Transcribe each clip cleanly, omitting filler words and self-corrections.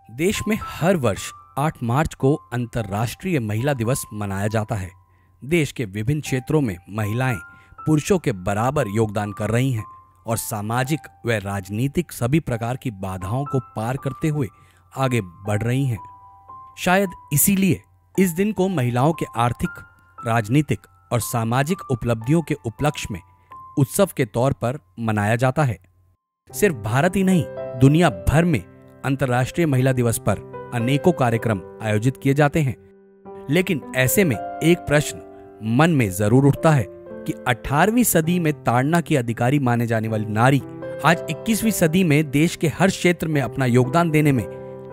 देश में हर वर्ष 8 मार्च को अंतर्राष्ट्रीय महिला दिवस मनाया जाता है। देश के विभिन्न क्षेत्रों में महिलाएं पुरुषों के बराबर योगदान कर रही हैं और सामाजिक व राजनीतिक सभी प्रकार की बाधाओं को पार करते हुए आगे बढ़ रही हैं। शायद इसीलिए इस दिन को महिलाओं के आर्थिक, राजनीतिक और सामाजिक उपलब्धियों के उपलक्ष्य में उत्सव के तौर पर मनाया जाता है। सिर्फ भारत ही नहीं, दुनिया भर में अंतर्राष्ट्रीय महिला दिवस पर अनेकों कार्यक्रम आयोजित किए जाते हैं। लेकिन ऐसे में एक प्रश्न मन में जरूर उठता है कि 18वीं सदी में ताड़ना की अधिकारी माने जाने वाली नारी आज 21वीं सदी में देश के हर क्षेत्र में अपना योगदान देने में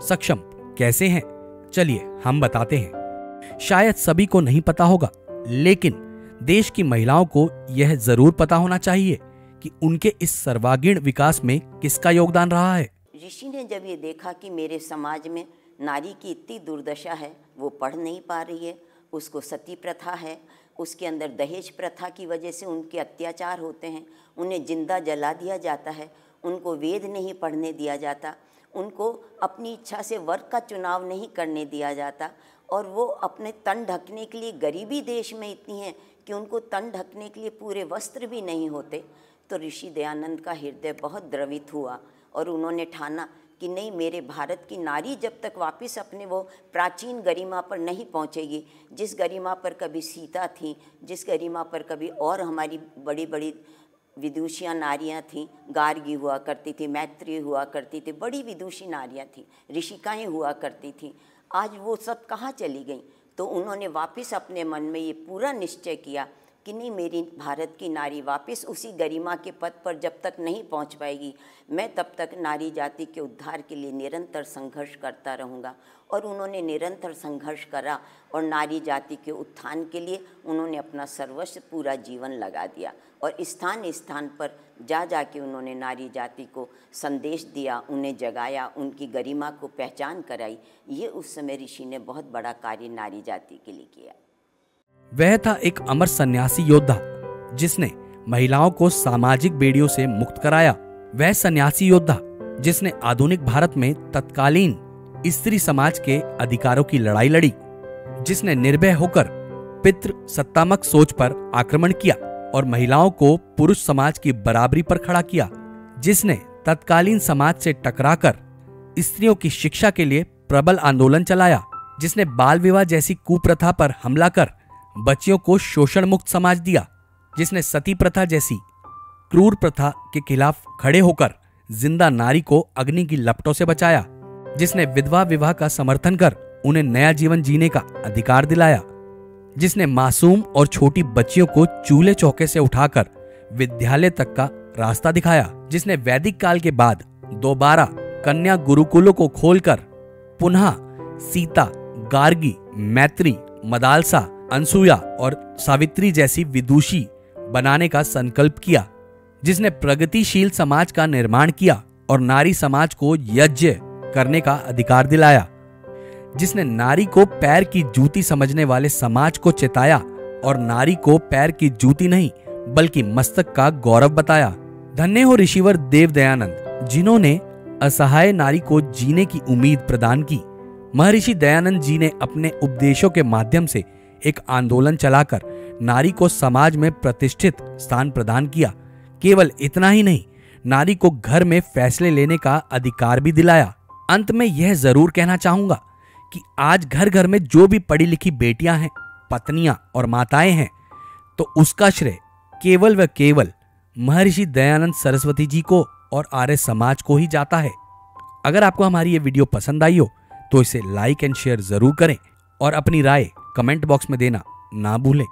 सक्षम कैसे हैं? चलिए हम बताते हैं। शायद सभी को नहीं पता होगा, लेकिन देश की महिलाओं को यह जरूर पता होना चाहिए कि उनके इस सर्वांगीण विकास में किसका योगदान रहा है। ऋषि ने जब ये देखा कि मेरे समाज में नारी की इतनी दुर्दशा है, वो पढ़ नहीं पा रही है, उसको सती प्रथा है, उसके अंदर दहेज प्रथा की वजह से उनके अत्याचार होते हैं, उन्हें जिंदा जला दिया जाता है, उनको वेद नहीं पढ़ने दिया जाता, उनको अपनी इच्छा से वर्ग का चुनाव नहीं करने दिया जाता, और वो अपने तन ढकने के लिए, गरीबी देश में इतनी है कि उनको तन ढकने के लिए पूरे वस्त्र भी नहीं होते। तो ऋषि दयानंद का हृदय बहुत द्रवित हुआ और उन्होंने ठाना कि नहीं, मेरे भारत की नारी जब तक वापस अपने वो प्राचीन गरिमा पर नहीं पहुंचेगी, जिस गरिमा पर कभी सीता थी, जिस गरिमा पर कभी और हमारी बड़ी बड़ी विदुषियाँ नारियाँ थीं, गार्गी हुआ करती थी, मैत्री हुआ करती थी, बड़ी विदुषी नारियाँ थीं, ऋषिकाएँ हुआ करती थीं, आज वो सब कहाँ चली गईं? तो उन्होंने वापस अपने मन में ये पूरा निश्चय किया कि नहीं, मेरी भारत की नारी वापस उसी गरिमा के पद पर जब तक नहीं पहुंच पाएगी, मैं तब तक नारी जाति के उद्धार के लिए निरंतर संघर्ष करता रहूँगा। और उन्होंने निरंतर संघर्ष करा और नारी जाति के उत्थान के लिए उन्होंने अपना सर्वस्व, पूरा जीवन लगा दिया और स्थान स्थान पर जा के उन्होंने नारी जाति को संदेश दिया, उन्हें जगाया, उनकी गरिमा को पहचान कराई। ये उस समय ऋषि ने बहुत बड़ा कार्य नारी जाति के लिए किया। वह था एक अमर सन्यासी योद्धा जिसने महिलाओं को सामाजिक बेड़ियों से मुक्त कराया। वह सन्यासी योद्धा जिसने आधुनिक भारत में तत्कालीन स्त्री समाज के अधिकारों की लड़ाई लड़ी, जिसने निर्भय होकर पितृ सत्तात्मक सोच पर आक्रमण किया और महिलाओं को पुरुष समाज की बराबरी पर खड़ा किया, जिसने तत्कालीन समाज से टकराकर स्त्रियों की शिक्षा के लिए प्रबल आंदोलन चलाया, जिसने बाल विवाह जैसी कुप्रथा पर हमला कर बच्चियों को शोषण मुक्त समाज दिया, जिसने सती प्रथा जैसी क्रूर प्रथा के खिलाफ खड़े होकर जिंदा नारी को अग्नि की लपटों से बचाया, जिसने विधवा विवाह का समर्थन कर उन्हें नया जीवन जीने का अधिकार दिलाया, जिसने मासूम और छोटी बच्चियों को चूल्हे चौके से उठाकर विद्यालय तक का रास्ता दिखाया, जिसने वैदिक काल के बाद दोबारा कन्या गुरुकुलों को खोलकर पुनः सीता, गार्गी, मैत्री, मदालसा, अनसुया और सावित्री जैसी विदुषी बनाने का संकल्प किया, जिसने प्रगतिशील समाज का निर्माण किया और नारी समाज को यज्ञ करने का अधिकार दिलाया, जिसने नारी को पैर की जूती समझने वाले समाज को चेताया और नारी को पैर की जूती नहीं बल्कि मस्तक का गौरव बताया। धन्य हो ऋषिवर देव दयानंद, जिन्होंने असहाय नारी को जीने की उम्मीद प्रदान की। महर्षि दयानंद जी ने अपने उपदेशों के माध्यम से एक आंदोलन चलाकर नारी को समाज में प्रतिष्ठित स्थान प्रदान किया। केवल इतना ही नहीं, नारी को घर में फैसले लेने का अधिकार भी दिलाया। अंत में यह जरूर कहना चाहूंगा कि आज घर घर में जो भी पढ़ी लिखी बेटियां हैं, पत्नियां और माताएं हैं, तो उसका श्रेय केवल व केवल महर्षि दयानंद सरस्वती जी को और आर्य समाज को ही जाता है। अगर आपको हमारी ये वीडियो पसंद आई हो तो इसे लाइक एंड शेयर जरूर करें और अपनी राय कमेंट बॉक्स में देना ना भूलें।